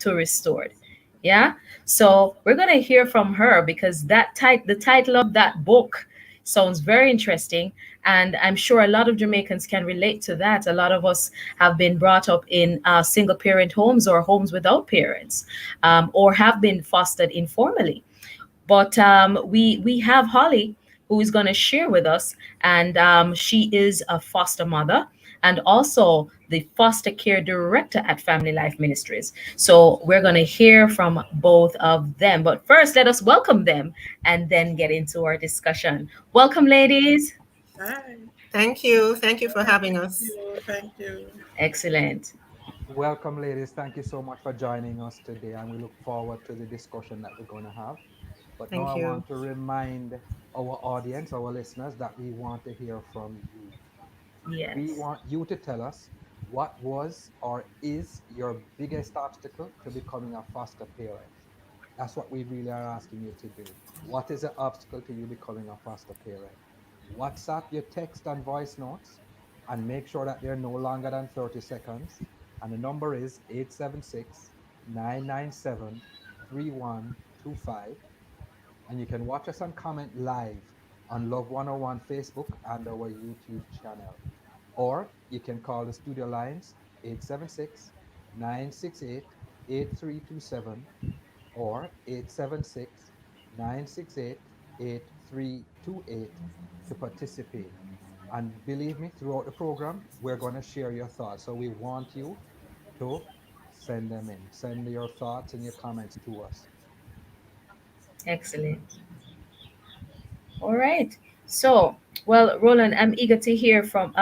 to restored. Yeah. So we're going to hear from her because the title of that book sounds very interesting. And I'm sure a lot of Jamaicans can relate to that. A lot of us have been brought up in single parent homes or homes without parents, or have been fostered informally. But we have Holly, who is going to share with us, and she is a foster mother and also the foster care director at Family Life Ministries. So we're going to hear from both of them. But first, let us welcome them and then get into our discussion. Welcome, ladies. Hi. Thank you. Thank you for having Thank us. you. Thank you. Excellent. Welcome, ladies. Thank you so much for joining us today, and we look forward to the discussion that we're going to have. But now I Thank you. want to remind our audience, our listeners, that we want to hear from you. We Yes. want you to tell us what was or is your biggest obstacle to becoming a foster parent. That's what we really are asking you to do. What is the obstacle to you becoming a foster parent? WhatsApp your text and voice notes and make sure that they're no longer than 30 seconds. And the number is 876 997 3125. And you can watch us and comment live on Love 101 Facebook and our YouTube channel. Or you can call the studio lines 876 968 8327 or 876 968 8328 to participate. And believe me, throughout the program, we're going to share your thoughts. So we want you to send them in. Send your thoughts and your comments to us. Excellent. All right. So, well, Roland, I'm eager to hear from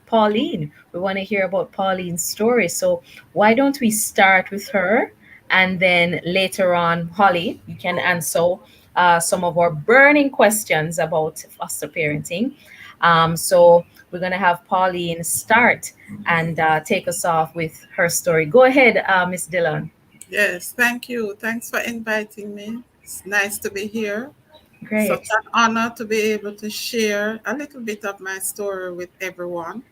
Pauline. We want to hear about Pauline's story. So, why don't we start with her, and then later on, Holly, you can answer some of our burning questions about foster parenting. So, we're going to have Pauline start and take us off with her story. Go ahead, Miss Dillon. Yes, thank you. Thanks for inviting me. It's nice to be here. Such Great. an honor to be able to share a little bit of my story with everyone.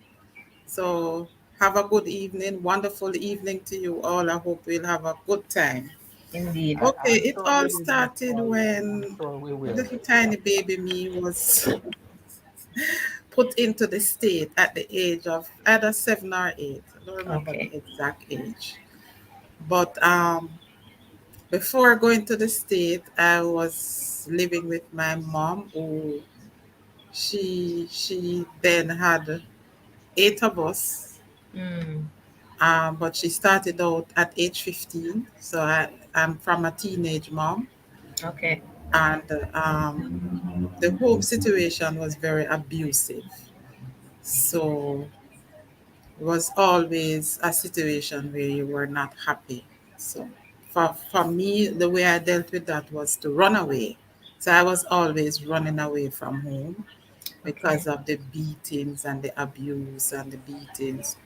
So, have a good evening, wonderful evening to you all. I hope we'll have a good time. Indeed. Okay, I'm it sure we all will, Miss started Pauline. I'm when sure we will. little tiny baby me was put into the state at the age of either 7 or 8. I don't remember the Okay. exact age. But before going to the state, I was living with my mom, who she then had 8 of us. Mm, But she started out at age 15. So I'm from a teenage mom, okay. and the home situation was very abusive. So it was always a situation where you were not happy. So for me, the way I dealt with that was to run away. So I was always running away from home Okay. because of the beatings and the abuse and the beatings.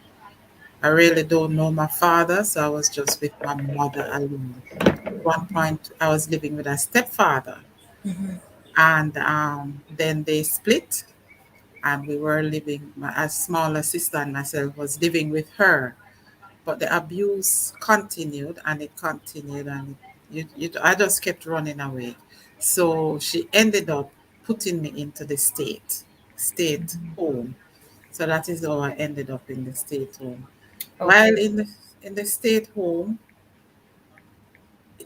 I really don't know my father, so I was just with my mother alone. At one point, I was living with a stepfather, Mm-hmm. and then they split, and we were living. My smaller sister and myself was living with her, but the abuse continued and it continued, and I just kept running away. So she ended up putting me into the state home. So that is how I ended up in the state home. While Okay. in the state home,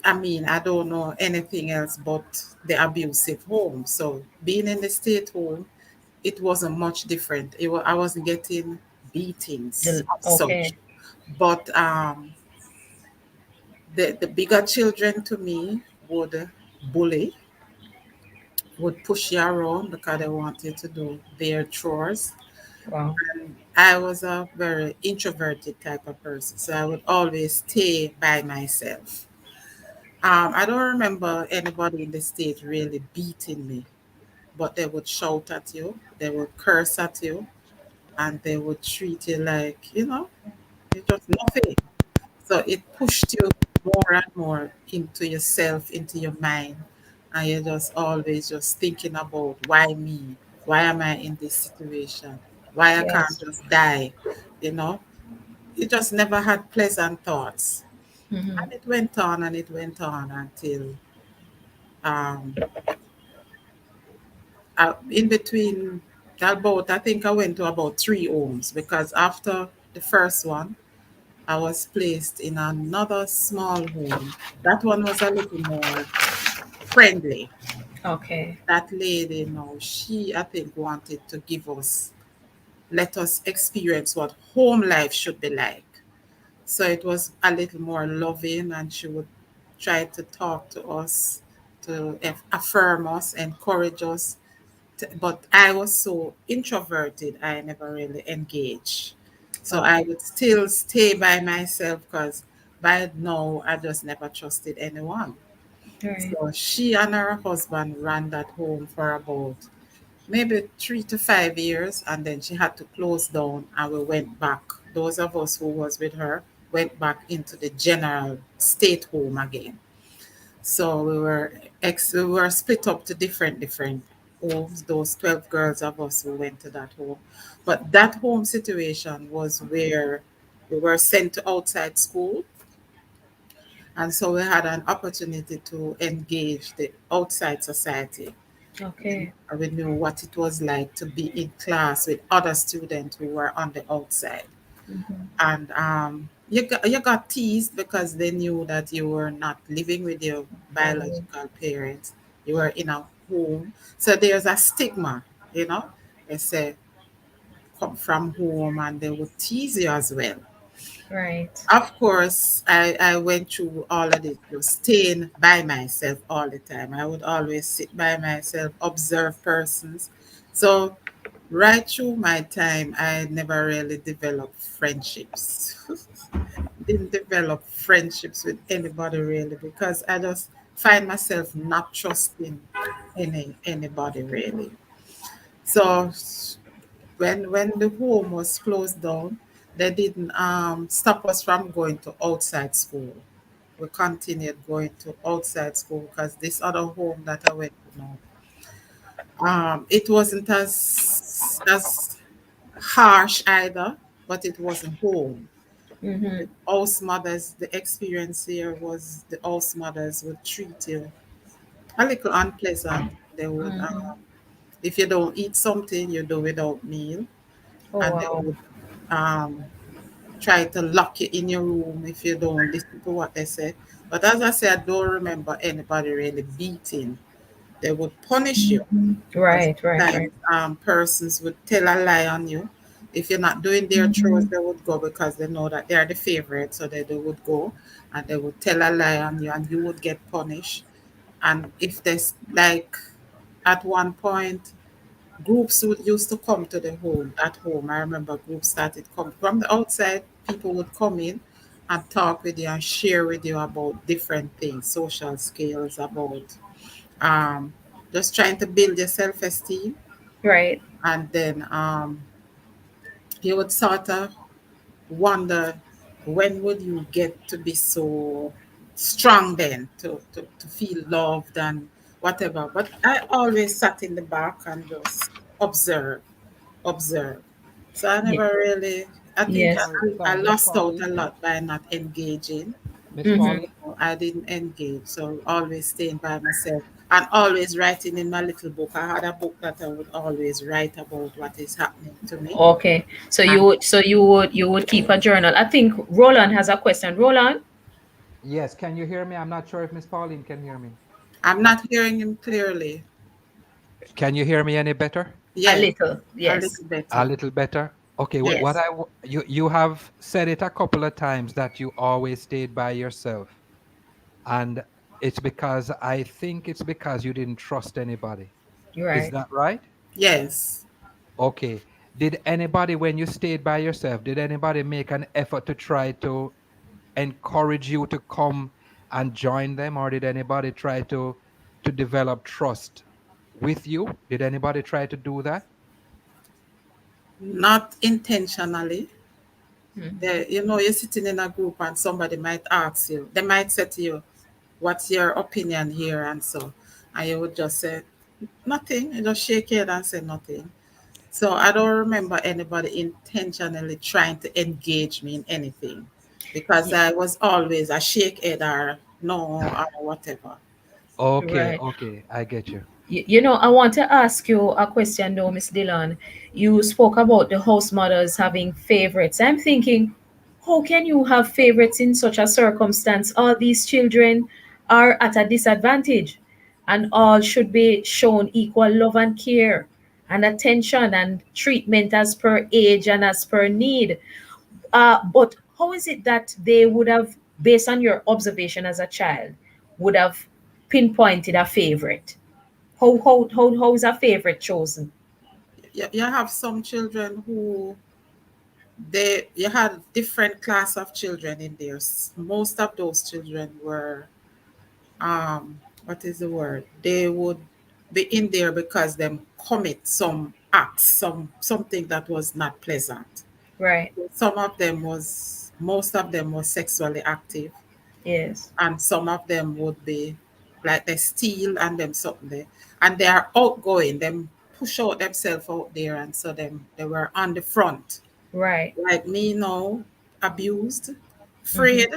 I mean, I don't know anything else but the abusive home. So being in the state home, it wasn't much different. I wasn't getting beatings as such, Okay. but the bigger children to me would bully, would push you around because they wanted to do their chores. Wow. I was a very introverted type of person, so I would always stay by myself. I don't remember anybody in the state really beating me, but they would shout at you, they would curse at you, and they would treat you like, you're just nothing. So it pushed you more and more into yourself, into your mind. And you're just always just thinking about why me? Why am I in this situation? Why I can't Yes. just die? You know, you just never had pleasant thoughts. Mm-hmm. And it went on and it went on until um, in between about, I think I went to about three homes because after the first one, I was placed in another small home. That one was a little more friendly. Okay. That lady, she, I think, wanted to let us experience what home life should be like. So it was a little more loving, and she would try to talk to us, to affirm us, encourage us. But I was so introverted, I never really engaged. So I Okay. would still stay by myself because by now I just never trusted anyone. Right. So she and her husband ran that home for about maybe 3 to 5 years, and then she had to close down, and we went back. Those of us who was with her went back into the general state home again. So we were split up to different homes. Those 12 girls of us who went to that home, but that home situation was where we were sent to outside school, and so we had an opportunity to engage the outside society. Okay. We knew what it was like to be in class with other students who were on the outside. Mm-hmm. And you got teased because they knew that you were not living with your Family. biological parents. You were in a home. So there's a stigma, you know. They say, come from home, and they would tease you as well. Right. Of course, I went through all of this, just staying by myself all the time. I would always sit by myself, observe persons. So, right through my time, I never really developed friendships. Didn't develop friendships with anybody really because I just find myself not trusting anybody really. So when the home was closed down, they didn't stop us from going to outside school. We continued going to outside school because this other home that I went to now, it wasn't as harsh either, but it wasn't home. Mm-hmm. The house mothers, the experience here was the house mothers would treat you a little unpleasant. They would, Mm-hmm. if you don't eat something, you do without meal, Oh and they wow. would um, try to lock you in your room if you don't listen to what they say. But as I said, I don't remember anybody really beating. They would punish you. Because Right. Right. sometimes Right. persons would tell a lie on you. If you're not doing their chores, Mm-hmm. they would go because they know that they are the favorite. So they would go and they would tell a lie on you, and you would get punished. And if there's like at one point, groups would used to come to the home, that home. I remember groups started coming from the outside. People would come in and talk with you and share with you about different things, social skills, about um, just trying to build your self-esteem. Right. And then you would sort of wonder, when would you get to be so strong then to feel loved and whatever. But I always sat in the back and just observe, observe. So I Ye- never really, I think yes. Sorry, I sorry, Miss lost out a Pauline. lot by not engaging. Miss Mm-hmm. Pauline. I didn't engage, so always staying by myself and always writing in my little book. I had a book that I would always write about what is happening to me. Okay. So And you would keep a journal. I think Roland has a question. Roland, Yes, can you hear me? I'm not sure if Miss Pauline can hear me. I'm not hearing him clearly. Can you hear me any better? a Yes, little. a Yes. little A better. little better. Okay, what Yes. you have said it a couple of times that you always stayed by yourself, and I think it's because you didn't trust anybody. You're Is right. that right? Yes. Okay. Did anybody, when you stayed by yourself, did anybody make an effort to try to encourage you to come and join them, or did anybody try to develop trust with you? Did anybody try to do that? Not intentionally. Mm-hmm. You're sitting in a group and somebody might ask you, they might say to you, what's your opinion here? And so, and you would just say, nothing. You just shake your head and say nothing. So I don't remember anybody intentionally trying to engage me in anything. because I was always a shake head or no or whatever. Okay, Right. okay, I get you. I want to ask you a question though, Miss Dillon. You spoke about the house mothers having favorites. I'm thinking, how can you have favorites in such a circumstance? All these children are at a disadvantage, and all should be shown equal love and care and attention and treatment as per age and as per need. But how is it that they would have, based on your observation as a child, would have pinpointed a favorite? How is a favorite chosen? You have some children who they you had different class of children in there. Most of those children were what is the word? They would be in there because them commit some acts, something that was not pleasant. Right. Some of them was most of them was sexually active, Yes. and some of them would be like they steal and them something there. And they are outgoing, them push out themselves out there, and so them they were on the front. Right. Like me now, abused, Mm-hmm. afraid,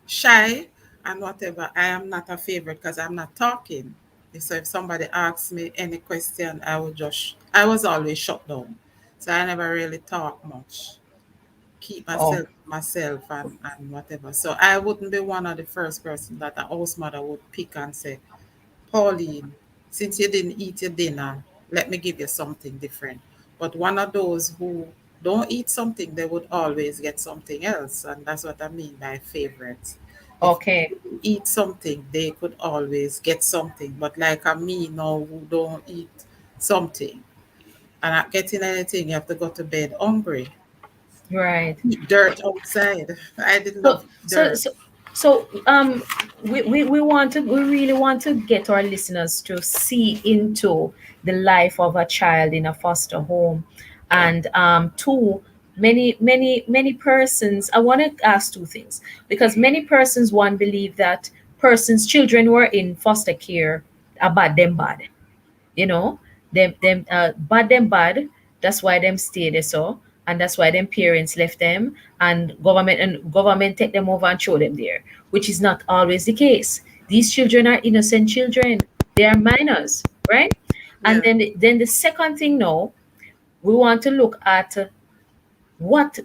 shy, and whatever. I am not a favorite because I'm not talking. So if somebody asks me any question, I was always shut down. So I never really talk much. Keep Oh, myself and whatever. So I wouldn't be one of the first person that a house mother would pick and say, Pauline, since you didn't eat your dinner, let me give you something different. But one of those who don't eat something, they would always get something else. And that's what I mean by favorites. If okay. they didn't eat something, they could always get something. But like a me now who don't eat something and not getting anything, you have to go to bed hungry. Right. Eat dirt outside. I did So love so dirt. so so we want to, we really want to get our listeners to see into the life of a child in a foster home. And two, many persons, I want to ask two things, because many persons, one, believe that persons, children who are in foster care are bad, you know, them bad, them bad. That's why them stay there, so, and that's why them parents left them, and government take them over and throw them there, which is not always the case. These children are innocent children. They are minors, right? And Yeah. then the second thing now, we want to look at what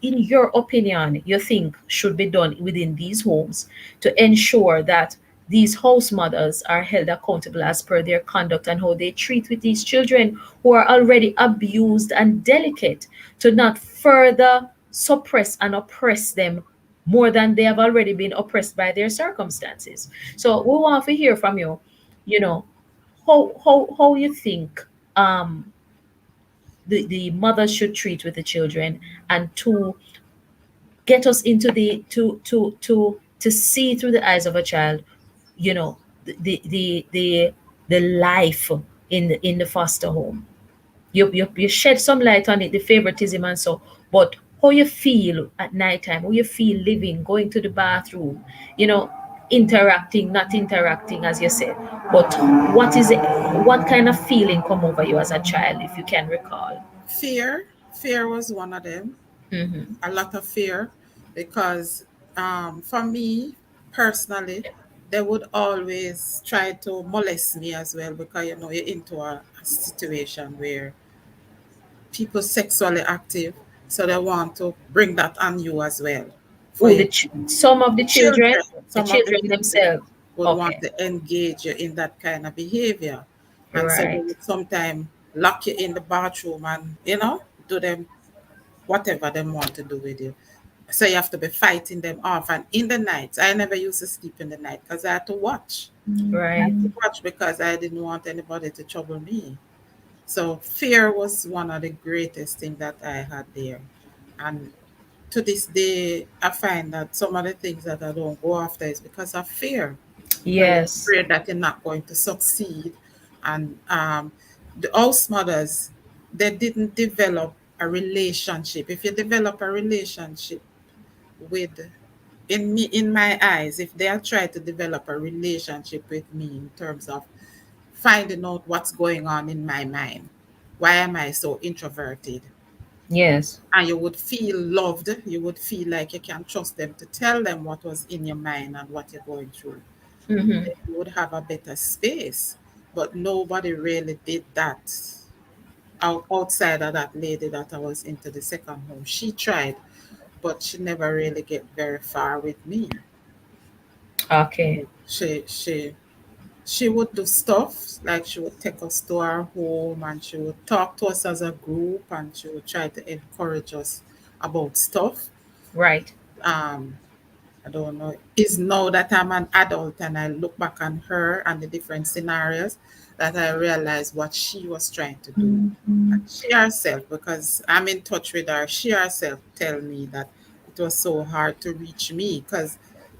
in your opinion you think should be done within these homes to ensure that these house mothers are held accountable as per their conduct and how they treat with these children who are already abused and delicate, to not further suppress and oppress them more than they have already been oppressed by their circumstances. So we want to hear from you, you know, how you think the mothers should treat with the children, and to get us into the to see through the eyes of a child, you know, the life in the foster home. You shed some light on it, the favoritism and so, but how you feel at night time, how you feel living, going to the bathroom, you know, interacting, not interacting, as you said, but what is it, what kind of feeling come over you as a child, if you can recall? Fear was one of them. Mm-hmm. A lot of fear because for me personally, they would always try to molest me as well because you know you're into a situation where people sexually active, so they want to bring that on you as well. For Oh, you, some of the children, children, the some of the children children themselves. would want Okay, to engage you in that kind of behavior, and so they right. would sometimes lock you in the bathroom and do them whatever they want to do with you. So you have to be fighting them off. And in the night, I never used to sleep in the night because I had to watch. I Right. had to watch because I didn't want anybody to trouble me. So fear was one of the greatest thing that I had there. And to this day, I find that some of the things that I don't go after is because of fear. Because you're Yes. afraid that you're not going to succeed. And the house mothers, they didn't develop a relationship. If you develop a relationship with in my eyes, if they are trying to develop a relationship with me in terms of finding out what's going on in my mind, why am I so introverted, Yes. And you would feel loved. You would feel like you can trust them to tell them what was in your mind and what you're going through. Mm-hmm. Then you would have a better space. But nobody really did that outside of that lady that I was into the second home. She tried, but she never really get very far with me. Okay. She would do stuff like she would take us to our home and she would talk to us as a group and she would try to encourage us about stuff. Right. Um, I don't know. It's now that I'm an adult and I look back on her and the different scenarios that I realize what she was trying to do. And she herself, because I'm in touch with her, she herself tell me that it was so hard to reach me because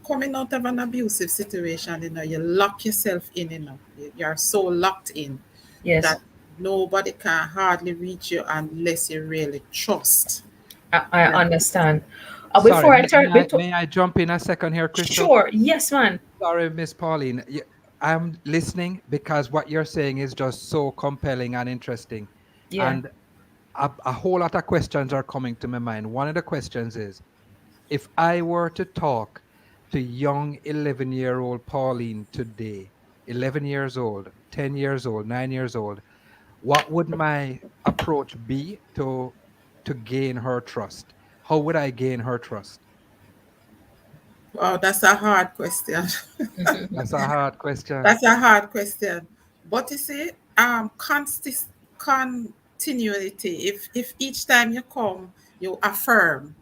coming out of an abusive situation, you lock yourself in, you're so locked in Yes. that nobody can hardly reach you unless you really trust I them. understand. Sorry, Before I turn, may I jump in a second here, Crystal? sure. Yes, man. Sorry, Miss Pauline. I'm listening because what you're saying is just so compelling and interesting. Yeah. And a whole lot of questions are coming to my mind. One of the questions is, if I were to talk to young 11-year-old Pauline today, 11 years old, 10 years old, 9 years old, what would my approach be to gain her trust? How would I gain her trust? Wow, that's a hard question. That's a hard question. That's a hard question. But you see, continuity. If each time you come, you affirm.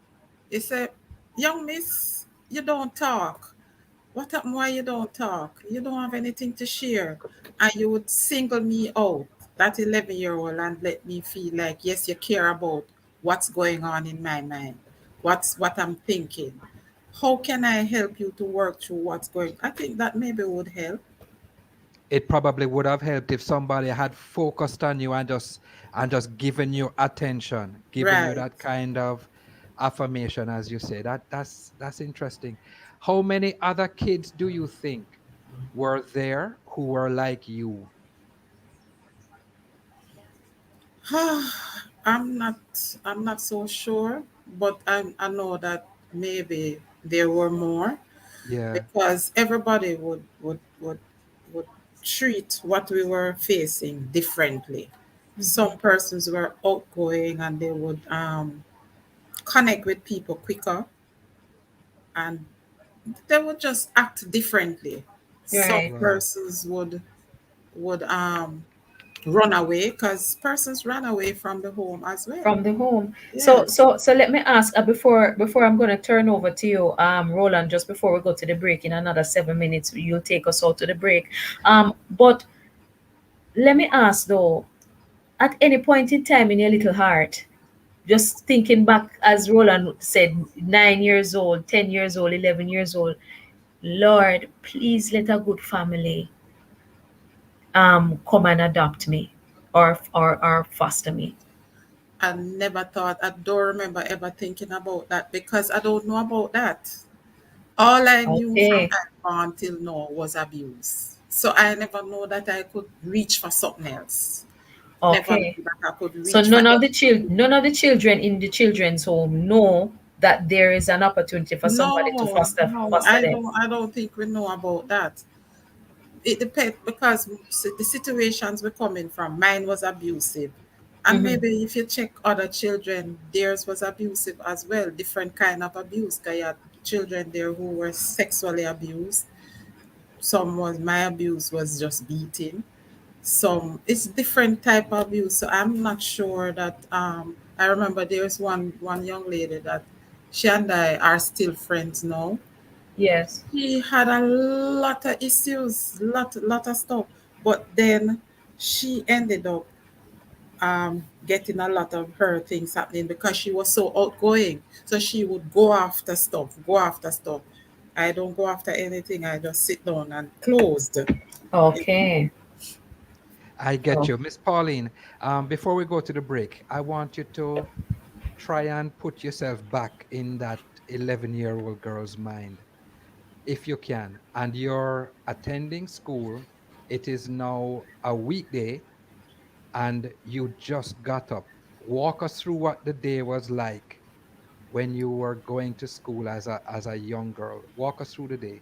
You say, young miss, you don't talk. What happened? Why you don't talk? You don't have anything to share. And you would single me out, that 11-year-old, and let me feel like, yes, you care about what's going on in my mind, what I'm thinking. How can I help you to work through what's going? I think that maybe would help. It probably would have helped if somebody had focused on you and just given you attention, given you Right. that kind of affirmation, as you say. That's interesting. How many other kids do you think were there who were like you? I'm not I'm not so sure, but I know that maybe there were more Yeah, because everybody would treat what we were facing differently. Some persons were outgoing and they would connect with people quicker and they would just act differently. Some Right. right. persons would run away because persons run away from the home as well. From the home. So Yes. so let me ask before I'm going to turn over to you, Roland, just before we go to the break in another 7 minutes, you'll take us out to the break. But let me ask though, at any point in time in your little heart, just thinking back, as Roland said, 9 years old, 10 years old, 11 years old, Lord, please let a good family come and adopt me, or foster me. I never thought, I don't remember ever thinking about that because I don't know about that. All I knew from Okay. that born till now was abuse. So I never know that I could reach for something else. Never Okay. knew that I could So reach for anything. none of the children in the children's home know that there is an opportunity for somebody to No, no, foster them. I don't think we know about that. It depends because the situations we're coming from, mine was abusive. And Hmm. maybe if you check other children, theirs was abusive as well, different kind of abuse. Because you had children there who were sexually abused. Some was my abuse was just beating. Some it's different type of abuse. So I'm not sure that I remember there's one young lady that she and I are still friends now. Yes. She had a lot of issues, lot of stuff. But then she ended up getting a lot of her things happening because she was so outgoing. So she would go after stuff, go after stuff. I don't go after anything. I just sit down and closed. Okay. I get Oh, you. Miss Pauline, before we go to the break, I want you to try and put yourself back in that 11-year-old girl's mind, if you can. And you're attending school, it is now a weekday, and you just got up. Walk us through what the day was like when you were going to school as a young girl. Walk us through the day.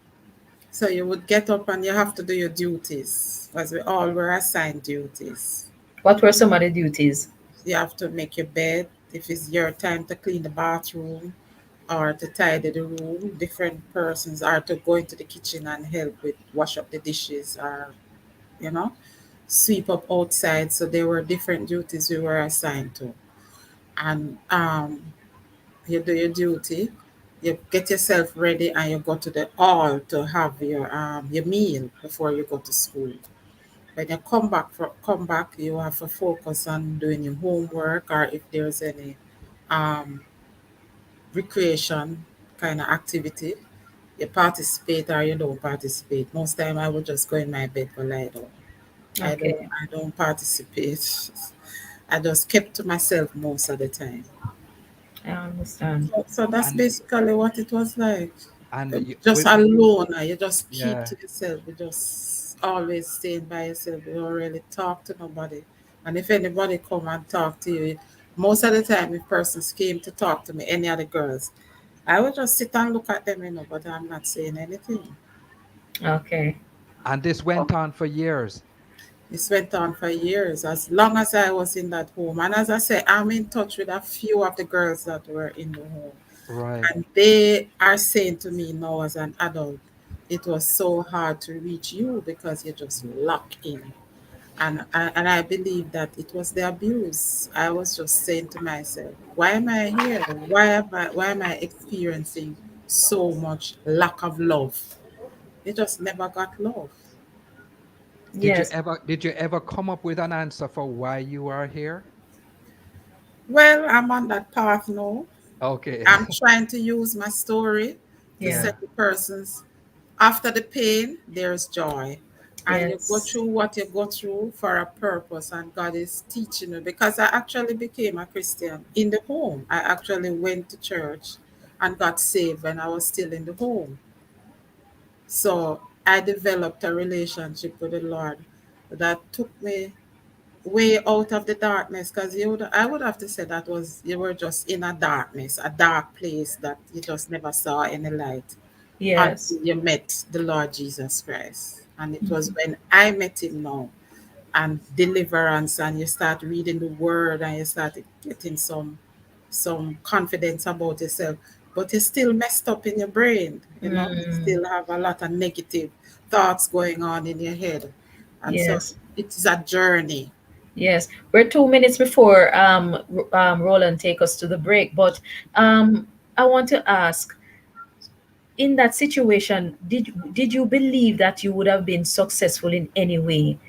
So you would get up and you have to do your duties, as we all were assigned duties. What were some of the duties? You have to make your bed. If it's your time to clean the bathroom or to tidy the room, different persons are to go into the kitchen and help with wash up the dishes or, you know, sweep up outside. So there were different duties we were assigned to. And you do your duty, you get yourself ready and you go to the hall to have your meal before you go to school. When you come back, you have to focus on doing your homework or if there's any um, recreation kind of activity. You participate or you don't participate. Most time I would just go in my bed for lie down. Okay, I don't participate. I just kept to myself most of the time. I understand. So that's And basically what it was like. you, Just when you alone, you just keep yeah, to yourself. You just always staying by yourself. You don't really talk to nobody. And if anybody come and talk to you, most of the time, if persons came to talk to me, any other girls, I would just sit and look at them, but I'm not saying anything. Okay. and this went on for years. This went on for years, as long as I was in that home. And as I said, I'm in touch with a few of the girls that were in the home. Right. And they are saying to me now as an adult, it was so hard to reach you because you're just locked in. And I believe that it was the abuse. I was just saying to myself, why am I here? Why am I experiencing so much lack of love? They just never got love. Yes. Did you ever come up with an answer for why you are here? Well, I'm on that path now. Okay. I'm trying to use my story to Yeah. Yeah. set the persons after the pain, there's joy. And you go Yes. through what you go through for a purpose, and God is teaching you. Because I actually became a Christian in the home. I actually went to church and got saved when I was still in the home. So I developed a relationship with the Lord that took me way out of the darkness. Because I would have to say that was you were just in a darkness, a dark place that you just never saw any light Yes. until you met the Lord Jesus Christ. And it was when I met him now and deliverance and you start reading the word and you start getting some confidence about yourself. But you're still messed up in your brain, you Mm. still have a lot of negative thoughts going on in your head. And so Yes. it is a journey. Yes. We're 2 minutes before Roland take us to the break, but I want to ask, in that situation, did you believe that you would have been successful in any way?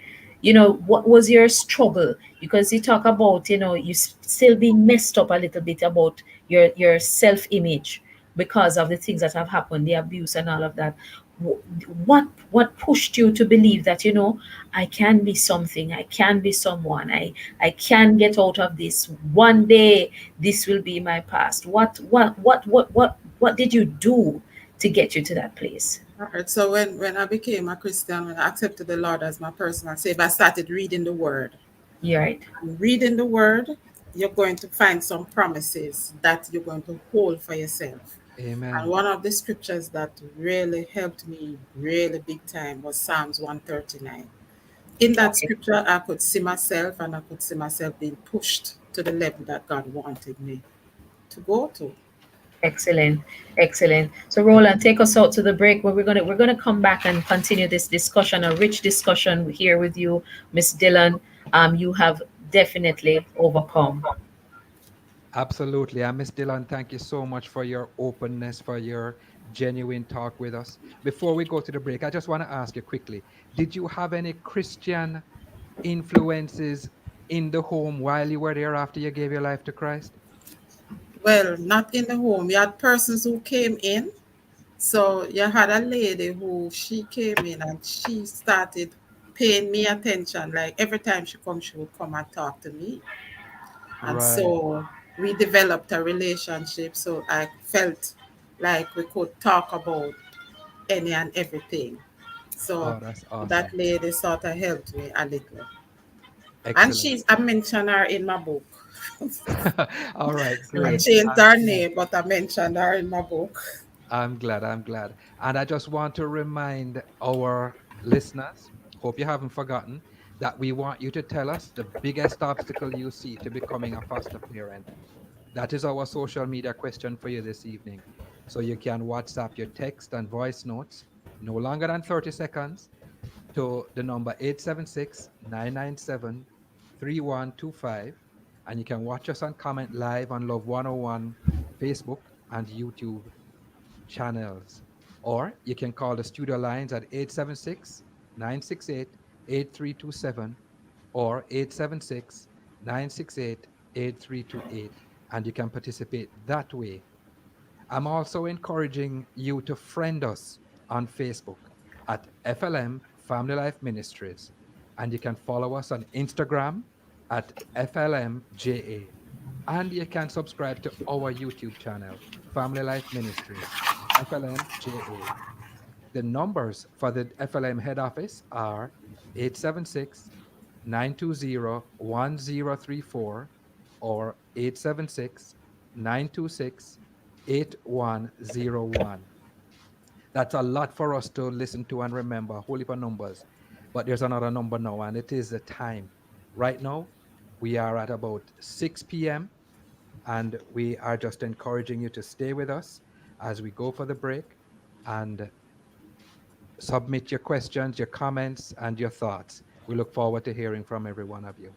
What was your struggle? Because you talk about, you still being messed up a little bit about your self-image because of the things that have happened, the abuse and all of that. What pushed you to believe that, I can be something, I can be someone, I can get out of this one day, this will be my past? What did you do to get you to that place? All right. So when I became a Christian, when I accepted the Lord as my personal savior, I started reading the word. You're right. Reading the word, you're going to find some promises that you're going to hold for yourself. And Amen. one of the scriptures that really helped me really big time was Psalms 139. In that Okay. scripture, I could see myself and I could see myself being pushed to the level that God wanted me to go to. Excellent. Excellent. So Roland, take us out to the break where we're gonna come back and continue this discussion, a rich discussion here with you, Miss Dillon. You have definitely overcome. Absolutely. And Miss Dillon, thank you so much for your openness, for your genuine talk with us. Before we go to the break, I just want to ask you quickly, did you have any Christian influences in the home while you were there after you gave your life to Christ? Well, not in the home. You had persons who came in. So you had a lady who she came in and she started paying me attention. Like every time she comes, she would come and talk to me. And Right. so we developed a relationship. So I felt like we could talk about any and everything. So Oh, that's that awesome. lady sort of helped me a little. And Excellent. I mentioned her in my book. All right, I great. Excellent. changed I'm her glad. name, but I mentioned her in my book. I'm glad. I'm glad. And I just want to remind our listeners, hope you haven't forgotten, that we want you to tell us the biggest obstacle you see to becoming a foster parent. That is our social media question for you this evening. So you can WhatsApp your text and voice notes no longer than 30 seconds to the number 876-997-3125. And you can watch us and comment live on Love 101 Facebook and YouTube channels. Or you can call the studio lines at 876-968-8327 or 876-968-8328. And you can participate that way. I'm also encouraging you to friend us on Facebook at FLM Family Life Ministries. And you can follow us on Instagram at FLMJA. And you can subscribe to our YouTube channel, Family Life Ministries, FLMJA. The numbers for the FLM head office are 876 920 1034 or 876 926 8101. That's a lot for us to listen to and remember, a whole heap of numbers. But there's another number now, and it is the time. Right now, we are at about 6 p.m., and we are just encouraging you to stay with us as we go for the break and submit your questions, your comments, and your thoughts. We look forward to hearing from every one of you.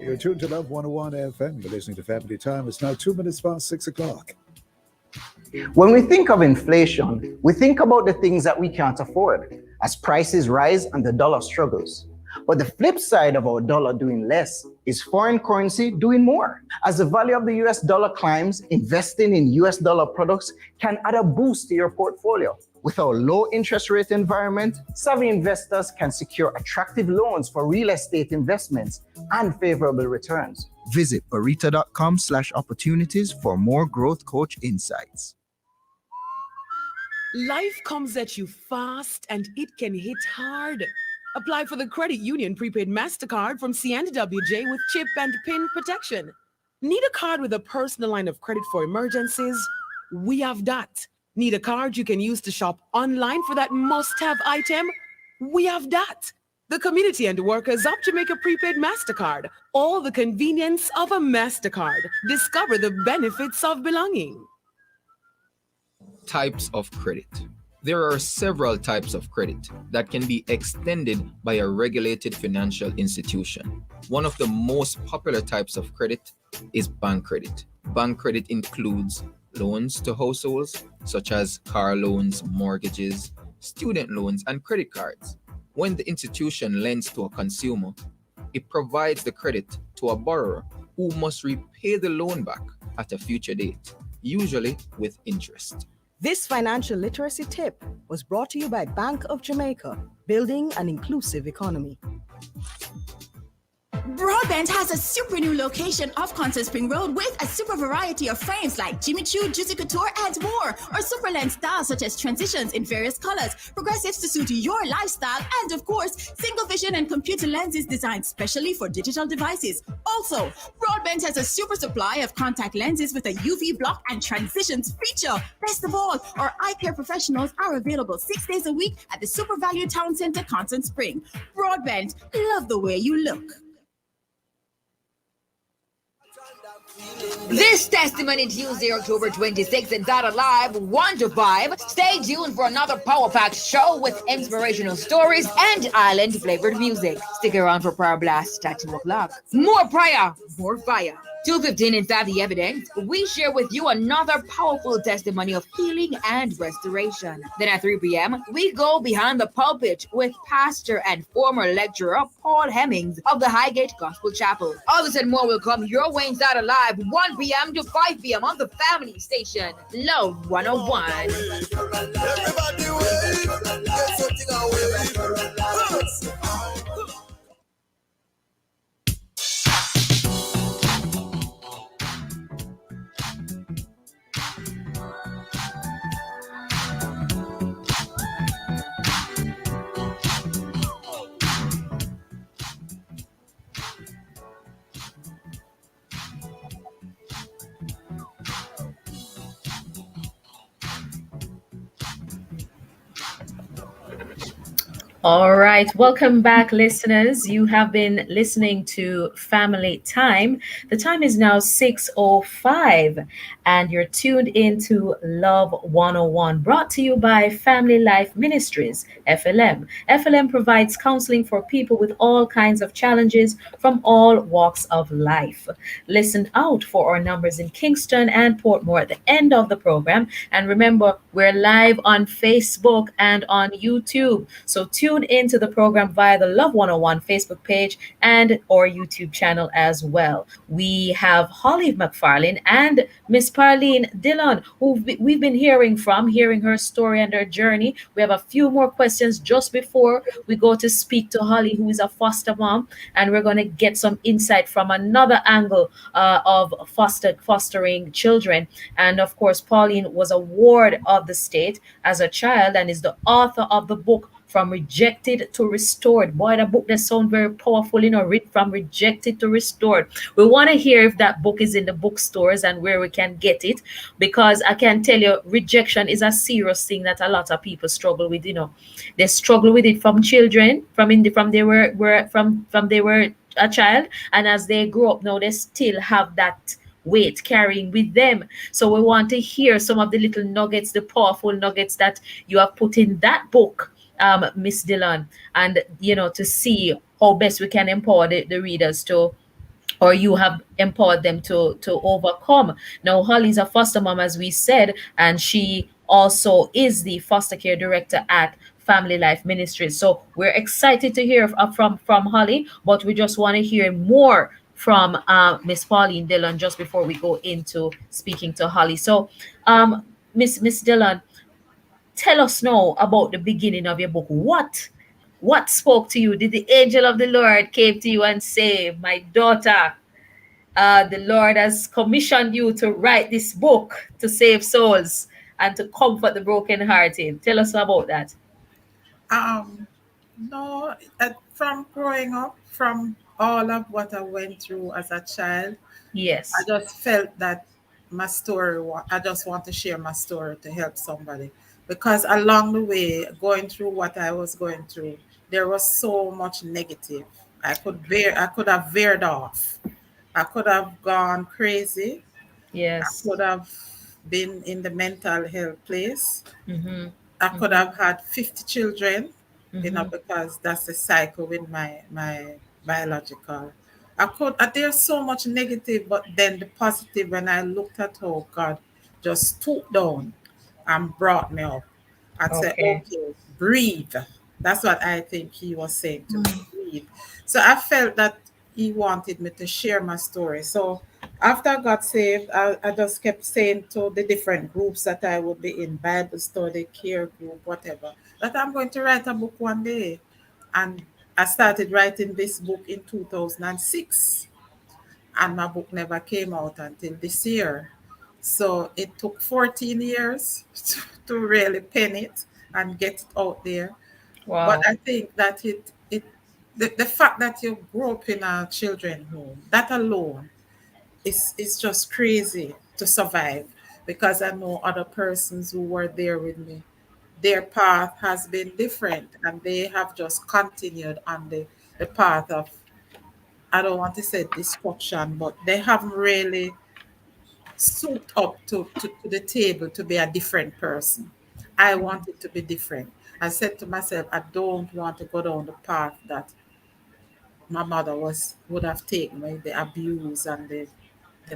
You're tuned to Love 101 FM. You're listening to Family Time. It's now 2 minutes past 6 o'clock. When we think of inflation, we think about the things that we can't afford as prices rise and the dollar struggles. But the flip side of our dollar doing less is foreign currency doing more. As the value of the US dollar climbs, investing in US dollar products can add a boost to your portfolio. With our low interest rate environment, savvy investors can secure attractive loans for real estate investments and favorable returns. Visit barita.com/opportunities for more growth coach insights. Life comes at you fast and it can hit hard. Apply for the Credit Union Prepaid MasterCard from CNWJ with chip and PIN protection. Need a card with a personal line of credit for emergencies? We have that. Need a card you can use to shop online for that must-have item? We have that. The community and workers of Jamaica Prepaid MasterCard. All the convenience of a MasterCard. Discover the benefits of belonging. Types of credit. There are several types of credit that can be extended by a regulated financial institution. One of the most popular types of credit is bank credit. Bank credit includes loans to households, such as car loans, mortgages, student loans, and credit cards. When the institution lends to a consumer, it provides the credit to a borrower who must repay the loan back at a future date, usually with interest. This financial literacy tip was brought to you by Bank of Jamaica, building an inclusive economy. Broadbent has a super new location off Concert Spring Road with a super variety of frames like Jimmy Choo, Juicy Couture, and more, or super lens styles such as transitions in various colors, progressives to suit your lifestyle, and of course, single vision and computer lenses designed specially for digital devices. Also, Broadbent has a super supply of contact lenses with a UV block and transitions feature. Best of all, our eye care professionals are available 6 days a week at the Super Value Town Center, Concert Spring. Broadbent, love the way you look. This testimony Tuesday, October 26th at Data Live, Wonder Vibe. Stay tuned for another Power Pack show with inspirational stories and island flavored music. Stick around for Prayer Blast at 2 o'clock. More prayer, more fire. 2:15 inside the evidence, we share with you another powerful testimony of healing and restoration. Then at 3 p.m., we go behind the pulpit with pastor and former lecturer Paul Hemmings of the Highgate Gospel Chapel. All this and more will come your way inside alive 1 p.m. to 5 p.m. on the family station, Love 101. Everybody wave, get something away. All right, welcome back, listeners. You have been listening to Family Time. The time is now 6:05, and you're tuned into Love 101, brought to you by Family Life Ministries, FLM. FLM provides counseling for people with all kinds of challenges from all walks of life. Listen out for our numbers in Kingston and Portmore at the end of the program. And remember, we're live on Facebook and on YouTube. So tune into the program via the Love 101 Facebook page and our YouTube channel as well. We have Holly McFarlane and Miss Parlene Dillon, who we've been hearing her story and her journey. We have a few more questions just before we go to speak to Holly, who is a foster mom, and we're going to get some insight from another angle of fostering children. And of course, Pauline was a ward of the state as a child and is the author of the book From Rejected to Restored. Boy, that book that sounds very powerful, read From Rejected to Restored. We want to hear if that book is in the bookstores and where we can get it, because I can tell you rejection is a serious thing that a lot of people struggle with. They struggle with it from children, from they were a child, and as they grow up now, they still have that weight carrying with them. So we want to hear some of the little nuggets, the powerful nuggets that you have put in that book, Miss Dillon, and to see how best we can empower the readers to, or you have empowered them to overcome. Now, Holly's a foster mom, as we said, and she also is the foster care director at Family Life Ministries. So we're excited to hear from Holly, but we just want to hear more from Miss Pauline Dillon just before we go into speaking to Holly. So, Miss Dillon, tell us now about the beginning of your book. What spoke to you? Did the angel of the Lord came to you and say, "My daughter, the Lord has commissioned you to write this book to save souls and to comfort the brokenhearted"? Tell us about that. Um, no, from growing up, from all of what I went through as a child, I Yes. just felt that my story, I just want to share my story to help somebody. Because along the way, going through what I was going through, there was so much negative. I could have veered off. I could have gone crazy. I Yes. could have been in the mental health place. Mm-hmm. I could Mm-hmm. have had 50 children, Mm-hmm. because that's the cycle with my biological. I could, there's so much negative, but then the positive, when I looked at how God just stooped down and brought me up and said, Okay. okay, breathe. That's what I think he was saying to me, breathe. So I felt that he wanted me to share my story. So after I got saved, I just kept saying to the different groups that I would be in, Bible study, care group, whatever, that I'm going to write a book one day. And I started writing this book in 2006, and my book never came out until this year. So it took 14 years to really pen it and get it out there. But Wow. I think that the fact that you grew up in a children's home, that alone is just crazy to survive, because I know other persons who were there with me. Their path has been different, and they have just continued on the path of, I don't want to say destruction, but they haven't really souped up to the table to be a different person. I wanted to be different. I said to myself, I don't want to go down the path that my mother would have taken, me, the abuse and the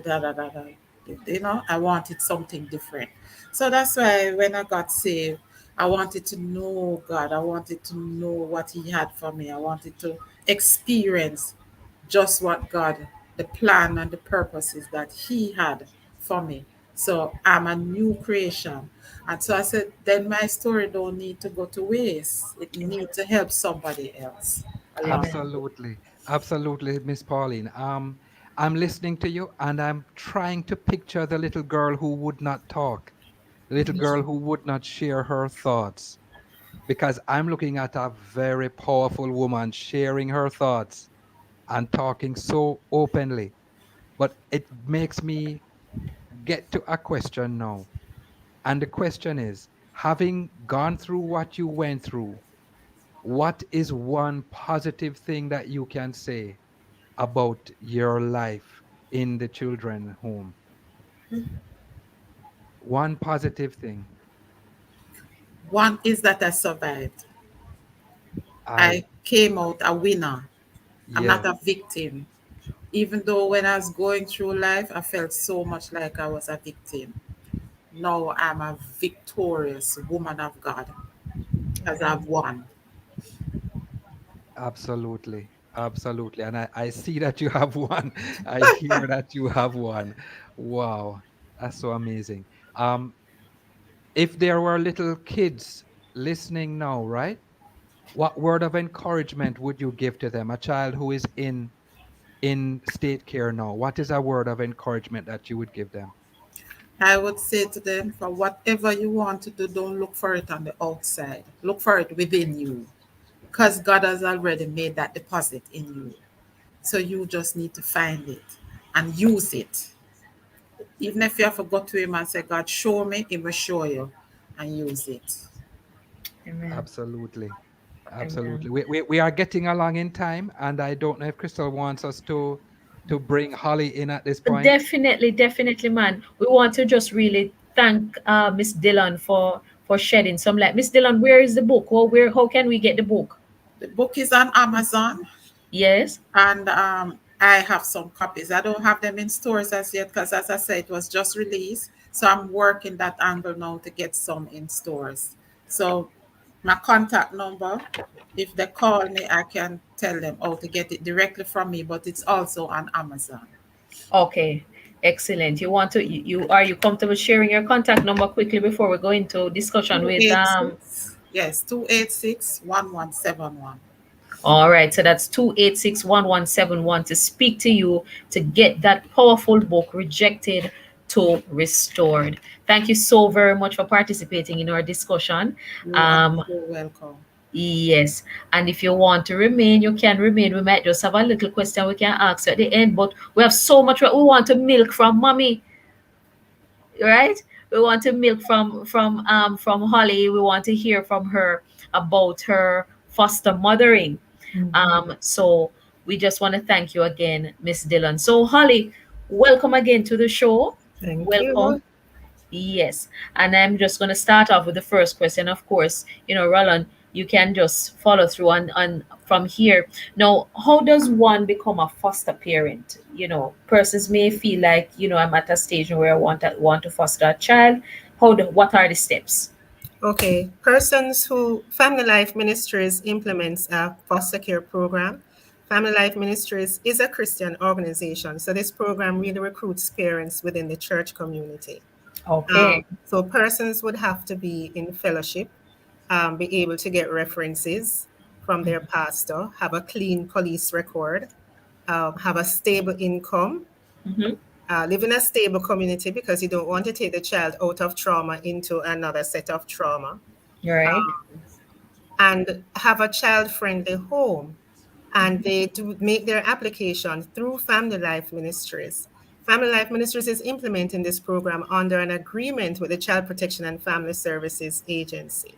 da da da da. I wanted something different. So that's why when I got saved, I wanted to know God. I wanted to know what He had for me. I wanted to experience just what God, the plan and the purposes that He had for me. So I'm a new creation. And so I said, then my story don't need to go to waste. It needs to help somebody else along Amen. the way. Absolutely, absolutely, Miss Pauline. I'm listening to you, and I'm trying to picture the little girl who would not talk, the little girl who would not share her thoughts, because I'm looking at a very powerful woman sharing her thoughts and talking so openly. But it makes me get to a question now. And the question is, having gone through what you went through, what is one positive thing that you can say about your life in the children home? One positive thing. One is that I survived. I I came out a winner. I'm not Yes, a victim. Even though when I was going through life, I felt so much like I was a victim. Now I'm a victorious woman of God because I've won. absolutely. Absolutely. And I see that you have one. I hear that you have one. Wow. That's so amazing. Um, if there were little kids listening now, right? What word of encouragement would you give to them? A child who is in state care now. What is a word of encouragement that you would give them? I would say to them, for whatever you want to do, don't look for it on the outside. Look for it within you because God has already made that deposit in you. So you just need to find it and use it. Even if you have to go to Him and say, God, show me, He will show you and use it. Amen. Absolutely. Amen. Absolutely. We are getting along in time, and I don't know if Crystal wants us to bring Holly in at this point. Definitely, definitely, man. We want to just really thank Miss Dillon for shedding some light. Miss Dillon, where is the book? Well, where how can we get the book? The book is on Amazon, Yes. and I have some copies. I don't have them in stores as yet because, as I said, it was just released. So I'm working that angle now to get some in stores. So my contact number, if they call me, I can tell them how to get it directly from me, but it's also on Amazon. Okay. Excellent. You want to you are you comfortable sharing your contact number quickly before we go into discussion with 286, yes, 286 1171. all right, so that's 286-1171 to speak to you to get that powerful book, Rejected to Restored. Thank you so very much for participating in our discussion. You are Um, so welcome. yes, and if you want to remain, you can remain. We might just have a little question we can ask you at the end, but we have so much we want to milk from mommy, right? We want to milk from Holly. We want to hear from her about her foster mothering. So we just want to thank you again, Miss Dillon. So Holly, welcome again to the show. Thank Welcome. you. Yes, and I'm just going to start off with the first question. Of course, Roland, you can just follow through on from here. Now, how does one become a foster parent? Persons may feel like, I'm at a stage where I want to foster a child. What are the steps? Okay, persons who Family Life Ministries implements a foster care program. Family Life Ministries is a Christian organization, so this program really recruits parents within the church community. Okay. So persons would have to be in fellowship, be able to get references from their pastor, have a clean police record, have a stable income, Mm-hmm. live in a stable community because you don't want to take the child out of trauma into another set of trauma, Right. and have a child-friendly home. And they do make their application through Family Life Ministries. Family Life Ministries is implementing this program under an agreement with the Child Protection and Family Services Agency.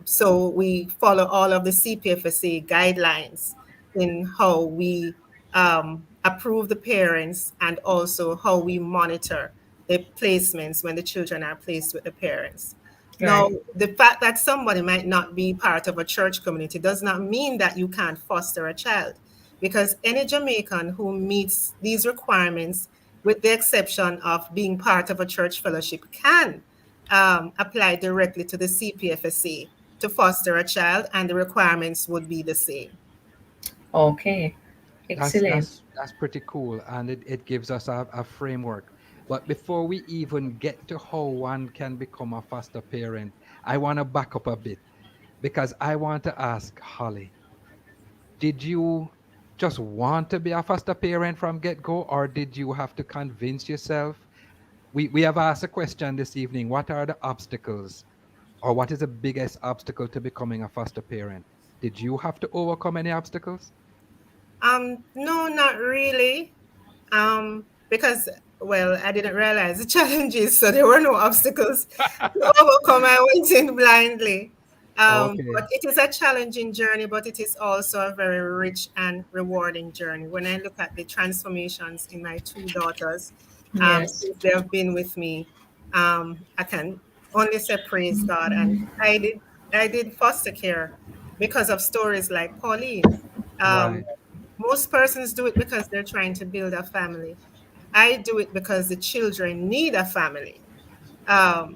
So we follow all of the CPFSA guidelines in how we approve the parents and also how we monitor the placements when the children are placed with the parents. Now, Right. the fact that somebody might not be part of a church community does not mean that you can't foster a child, because any Jamaican who meets these requirements, with the exception of being part of a church fellowship, can apply directly to the CPFSA to foster a child, and the requirements would be the same. Okay. That's Excellent. that's that's pretty cool, and it gives us a framework. But before we even get to how one can become a foster parent, I want to back up a bit because I want to ask Holly, did you just want to be a foster parent from get-go, or did you have to convince yourself? We have asked a question this evening. What are the obstacles, or what is the biggest obstacle to becoming a foster parent? Did you have to overcome any obstacles? No, not really. Because, well, I didn't realize the challenges, so there were no obstacles to overcome. I went in blindly. Okay. But it is a challenging journey, but it is also a very rich and rewarding journey. When I look at the transformations in my two daughters, Yes. since they have been with me, I can only say praise God. And I did foster care because of stories like Pauline. Right. Um, most persons do it because they're trying to build a family. I do it because the children need a family, um,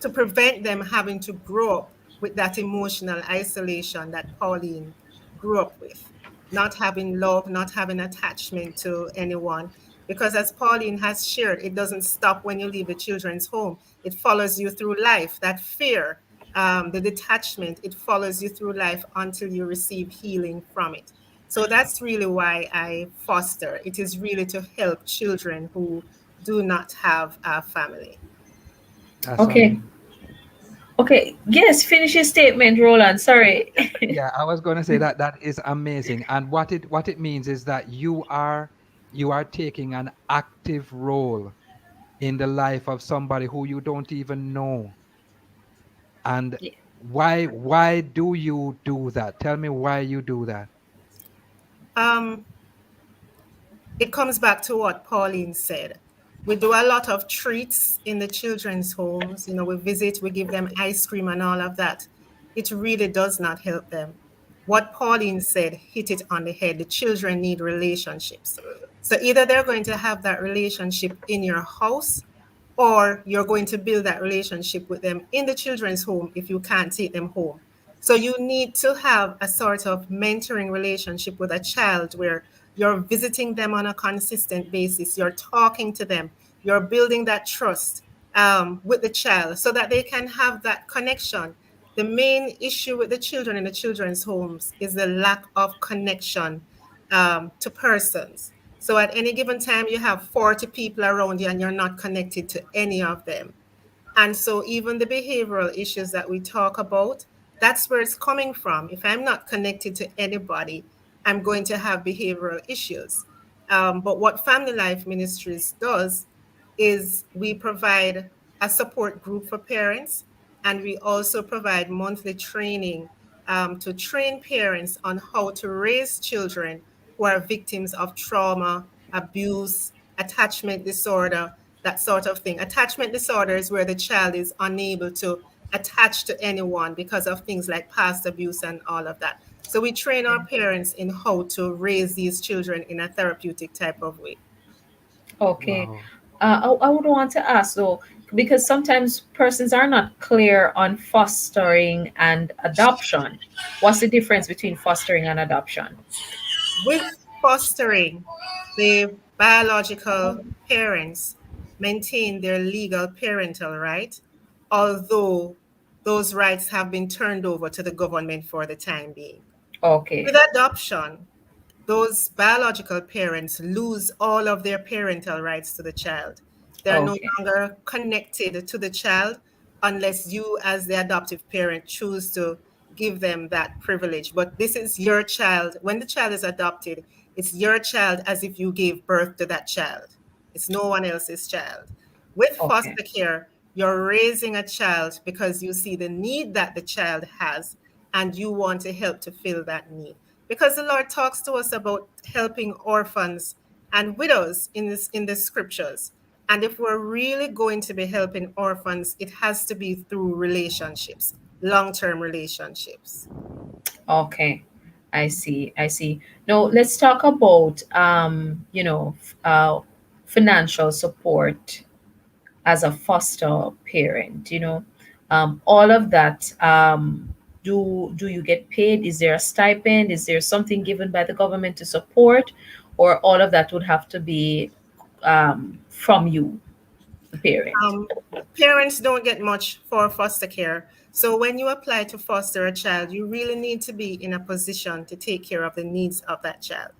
to prevent them having to grow up with that emotional isolation that Pauline grew up with, not having love, not having attachment to anyone. Because as Pauline has shared, it doesn't stop when you leave the children's home. It follows you through life. That fear, the detachment, it follows you through life until you receive healing from it. So that's really why I foster. It is really to help children who do not have a family. That's Okay. amazing. Okay. Yes, finish your statement, Roland. Sorry. Yeah, I was going to say that that is amazing. And what it means is that you are taking an active role in the life of somebody who you don't even know. And Yeah. why do you do that? Tell me why you do that. Um, it comes back to what Pauline said. We do a lot of treats in the children's homes. You know, we visit, we give them ice cream and all of that. It really does not help them. What Pauline said hit it on the head. The children need relationships. So either they're going to have that relationship in your house, or you're going to build that relationship with them in the children's home if you can't take them home. So you need to have a sort of mentoring relationship with a child where you're visiting them on a consistent basis, you're talking to them, you're building that trust, with the child so that they can have that connection. The main issue with the children in the children's homes is the lack of connection, to persons. So at any given time, you have 40 people around you and you're not connected to any of them. And so, even the behavioral issues that we talk about, that's where it's coming from. If I'm not connected to anybody, I'm going to have behavioral issues. But what Family Life Ministries does is we provide a support group for parents, and we also provide monthly training, to train parents on how to raise children who are victims of trauma, abuse, attachment disorder, that sort of thing. Attachment disorder is where the child is unable to attach to anyone because of things like past abuse and all of that. So we train our parents in how to raise these children in a therapeutic type of way. Okay. Wow. I would want to ask though, because sometimes persons are not clear on fostering and adoption. What's the difference between fostering and adoption? With fostering, the biological parents maintain their legal parental right, although those rights have been turned over to the government for the time being. Okay. With adoption, those biological parents lose all of their parental rights to the child. They're no Okay. longer connected to the child unless you, as the adoptive parent, choose to give them that privilege. But this is your child. When the child is adopted, it's your child as if you gave birth to that child. It's no one else's child. With Okay. foster care, you're raising a child because you see the need that the child has and you want to help to fill that need. Because the Lord talks to us about helping orphans and widows in the scriptures. And if we're really going to be helping orphans, it has to be through relationships, long-term relationships. Okay. I see. I see. Now let's talk about financial support as a foster parent, all of that. Do you get paid? Is there a stipend? Is there something given by the government to support, or all of that would have to be from you, the parent? Um, Parents don't get much for foster care. So when you apply to foster a child, you really need to be in a position to take care of the needs of that child.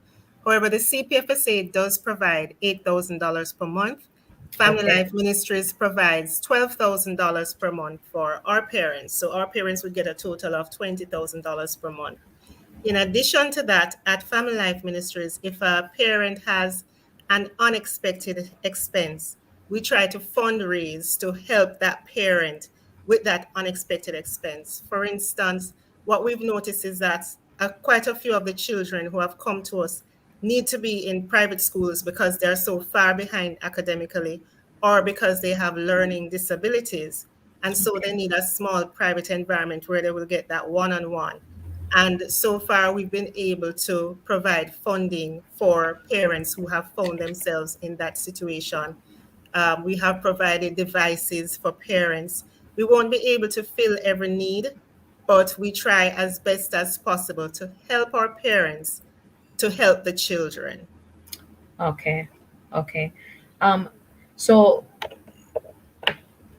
However, the CPFSA does provide $8,000 per month. Family Okay. Life Ministries provides $12,000 per month for our parents. So our parents would get a total of $20,000 per month. In addition to that, at Family Life Ministries, if a parent has an unexpected expense, we try to fundraise to help that parent with that unexpected expense. For instance, what we've noticed is that quite a few of the children who have come to us need to be in private schools because they're so far behind academically or because they have learning disabilities. And so they need a small private environment where they will get that one-on-one. And so far, we've been able to provide funding for parents who have found themselves in that situation. We have provided devices for parents. We won't be able to fill every need, but we try as best as possible to help our parents to help the children. Okay. Okay. Um, so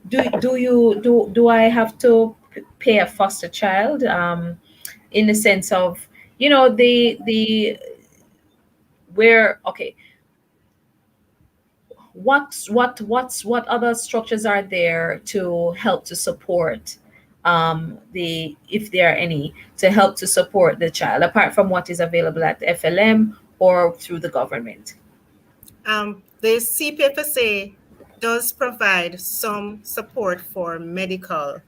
do I have to pay a foster child? In the sense of, the where okay, what other structures are there to help to support the if there are any to help to support the child apart from what is available at FLM or through the government? The CPFSA does provide some support for medical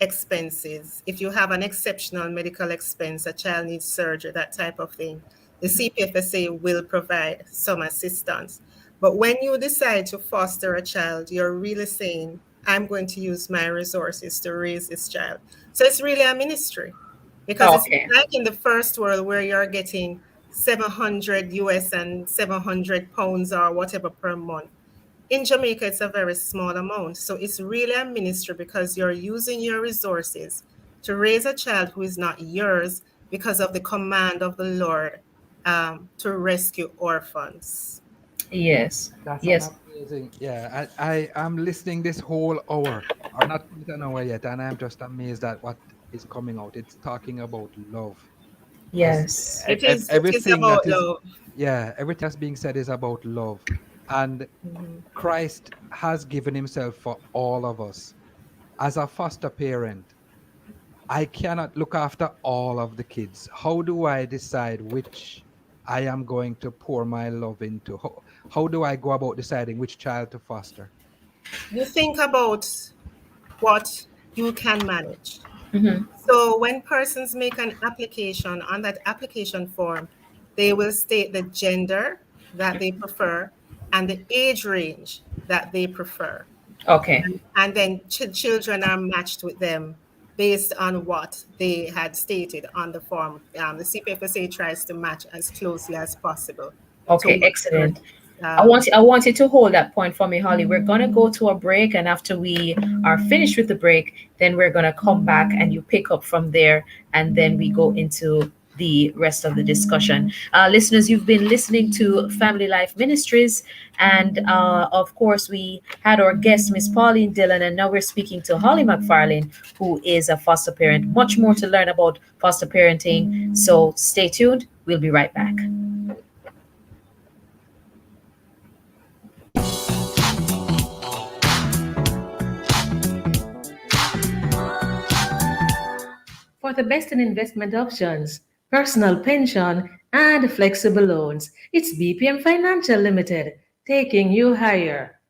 expenses. If you have an exceptional medical expense, a child needs surgery, that type of thing, the CPFSA will provide some assistance. But when you decide to foster a child, you're really saying, I'm going to use my resources to raise this child. So it's really a ministry because it's Okay. like in the first world where you're getting 700 US and 700 pounds or whatever per month. In Jamaica, it's a very small amount. So it's really a ministry because you're using your resources to raise a child who is not yours because of the command of the Lord to rescue orphans. Yes. That's an Yes. amazing. Yeah, I am listening this whole hour, or not quite an hour yet, and I'm just amazed at what is coming out. It's talking about love, because Yes. It is everything about that is, love. yeah, everything that's being said is about love, and Mhm. Christ has given Himself for all of us. As a foster parent, I cannot look after all of the kids. How do I decide which I am going to pour my love into? How do I go about deciding which child to foster? You think about what you can manage. Hmm. So when persons make an application on that application form, they will state the gender that they prefer and the age range that they prefer. Okay. And then children are matched with them based on what they had stated on the form. The CPFSA tries to match as closely as possible to Okay, what excellent. persons, I want you to hold that point for me, Holly. We're gonna go to a break, and after we are finished with the break, then we're gonna come back and you pick up from there, and then we go into the rest of the discussion. Listeners, you've been listening to Family Life Ministries, and of course, we had our guest, Miss Pauline Dillon, and now we're speaking to Holly McFarlane, who is a foster parent. Much more to learn about foster parenting, so stay tuned. We'll be right back. For the best in investment options, personal pension, and flexible loans, it's BPM Financial Limited, taking you higher.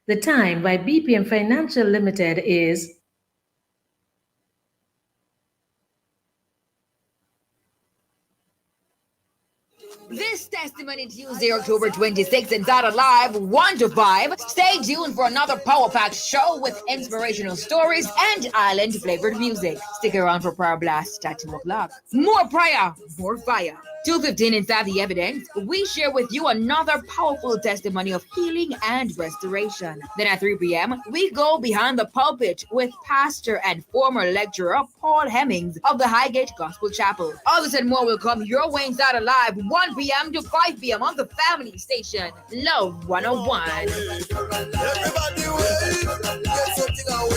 The time by BPM Financial Limited is This Testimony Tuesday, October 26th, and Data Live, Wonder Vibe. Stay tuned for another Power Pack show with inspirational stories and island flavored music. Stick around for Power Blast at 2 o'clock. More prayer, more fire. 2:15 inside the evidence, we share with you another powerful testimony of healing and restoration. Then at 3 p.m., we go behind the pulpit with pastor and former lecturer Paul Hemmings of the Highgate Gospel Chapel. All this and more will come your way inside Alive 1 p.m. to 5 p.m. on the family station, Love 101. Everybody wave, get something away.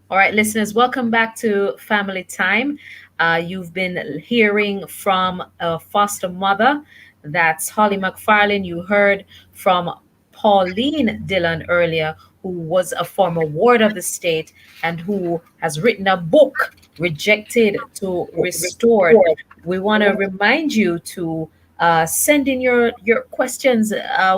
All right, listeners, welcome back to Family Time. You've been hearing from a foster mother. That's Holly McFarlane. You heard from Pauline Dillon earlier, who was a former ward of the state and who has written a book, Rejected to Restored. We want to remind you to send in your questions.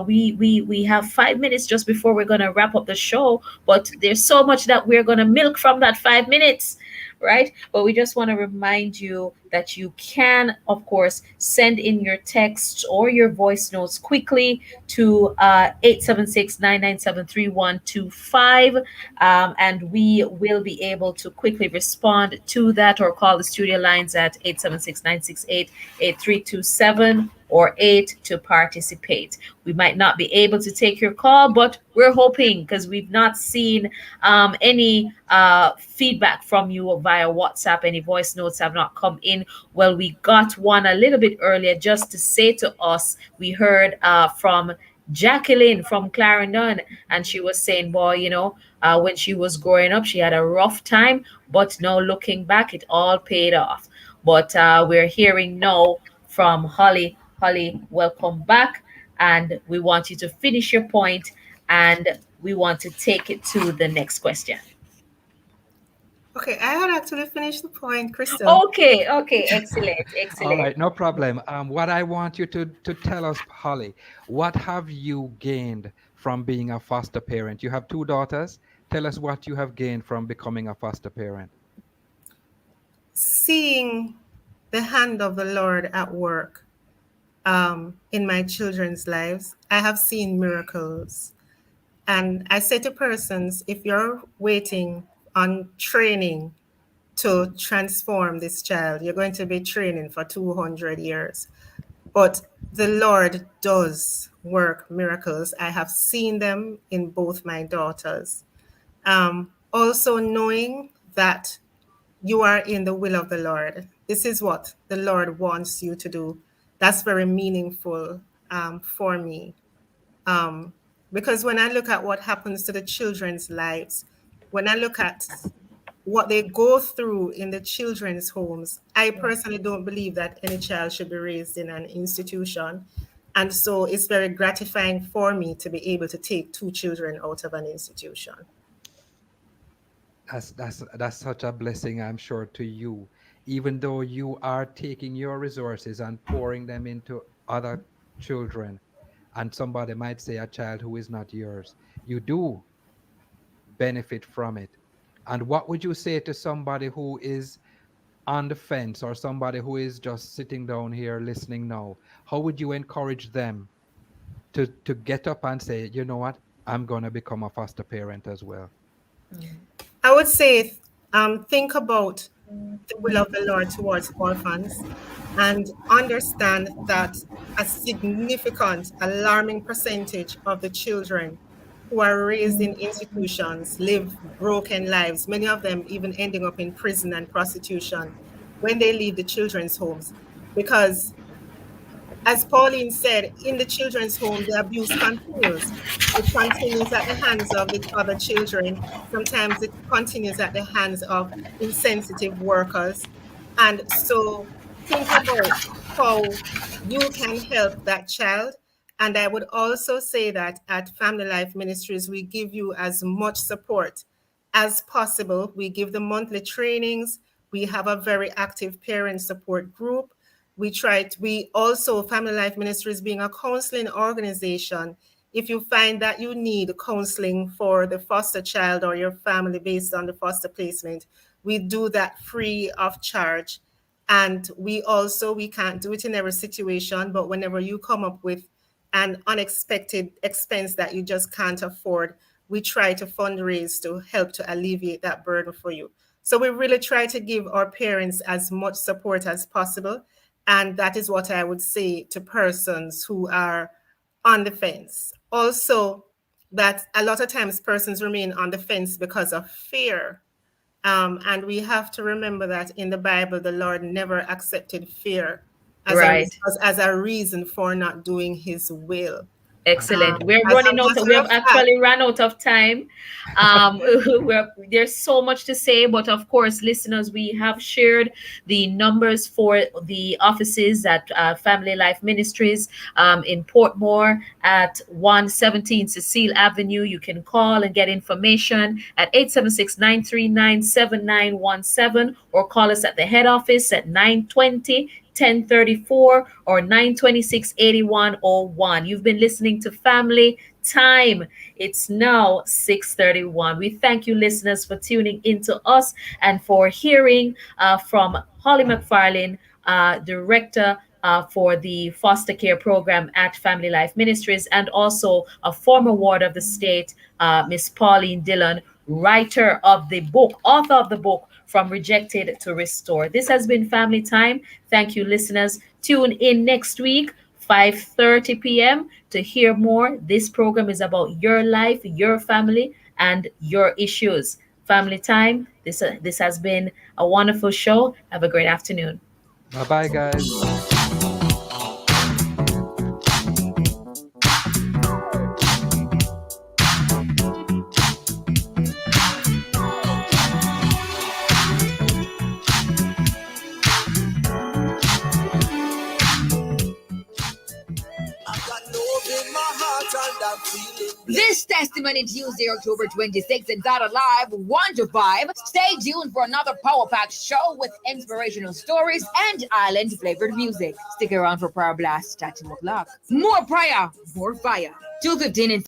We have 5 minutes just before we're going to wrap up the show, but there's so much that we're going to milk from that 5 minutes, right? But we just want to remind you that you can, of course, send in your texts or your voice notes quickly to 876 and we will be able to quickly respond to that, or call the studio lines at 876-968-8327 or 8 to participate. We might not be able to take your call, but we're hoping, because we've not seen any feedback from you via WhatsApp. Any voice notes have not come in. Well, we got one a little bit earlier just to say to us, we heard from Jacqueline from Clarendon, and she was saying, boy, when she was growing up, she had a rough time, but now looking back, it all paid off. But we're hearing now from Holly. Holly, welcome back. And we want you to finish your point, and we want to take it to the next question. Okay, I had actually finished the point, Crystal. Okay, okay, excellent, All excellent. right, no problem. What I want you to tell us, Holly, what have you gained from being a foster parent? You have two daughters. Tell us what you have gained from becoming a foster parent. Seeing the hand of the Lord at work in my children's lives, I have seen miracles. And I say to persons, if you're waiting on training to transform this child, you're going to be training for 200 years. But the Lord does work miracles. I have seen them in both my daughters. Also knowing that you are in the will of the Lord. This is what the Lord wants you to do. That's very meaningful for me. Because when I look at what happens to the children's lives, when I look at what they go through in the children's homes, I personally don't believe that any child should be raised in an institution. And so it's very gratifying for me to be able to take two children out of an institution. That's such a blessing, I'm sure, to you. Even though you are taking your resources and pouring them into other children, and somebody might say a child who is not yours, you do benefit from it. And what would you say to somebody who is on the fence, or somebody who is just sitting down here listening now? How would you encourage them to get up and say, you know what, I'm going to become a foster parent as well? I would say think about the will of the Lord towards orphans and understand that a significant, alarming percentage of the children who are raised in institutions live broken lives, many of them even ending up in prison and prostitution when they leave the children's homes. Because as Pauline said, in the children's home, the abuse continues. It continues at the hands of the other children. Sometimes it continues at the hands of insensitive workers. And so think about how you can help that child. And I would also say that at Family Life Ministries, we give you as much support as possible. We give the monthly trainings. We have a very active parent support group. We also, Family Life Ministries being a counseling organization, if you find that you need counseling for the foster child or your family based on the foster placement, we do that free of charge. And we can't do it in every situation, but whenever you come up with an unexpected expense that you just can't afford, we try to fundraise to help to alleviate that burden for you. So we really try to give our parents as much support as possible. And that is what I would say to persons who are on the fence. Also, that a lot of times persons remain on the fence because of fear. And we have to remember that in the Bible, the Lord never accepted fear as Right. as a reason for not doing his will. Excellent. We're As a running out. We matter have of fact, actually run out of time. There's so much to say, but of course, listeners, we have shared the numbers for the offices at Family Life Ministries in Portmore at 117 Cecile Avenue. You can call and get information at 876-939-7917 or call us at the head office at 920 1034 or 926-8101. You've been listening to Family Time. It's now 6:31. We thank you, listeners, for tuning into us and for hearing from Holly McFarlane, Director for the foster care program at Family Life Ministries, and also a former ward of the state, Miss Pauline Dillon, writer of the book, author of the book, From Rejected to Restore. This has been Family Time. Thank you, listeners. Tune in next week, 5:30 p.m. to hear more. This program is about your life, your family, and your issues. Family Time. This has been a wonderful show. Have a great afternoon. Bye bye, guys. This Testimony Tuesday, October 26th, and Dot Alive, 1 to 5. Stay tuned for another Power Pack show with inspirational stories and island flavored music. Stick around for Power Blast at 2 o'clock. More prayer, more fire. 2:15 and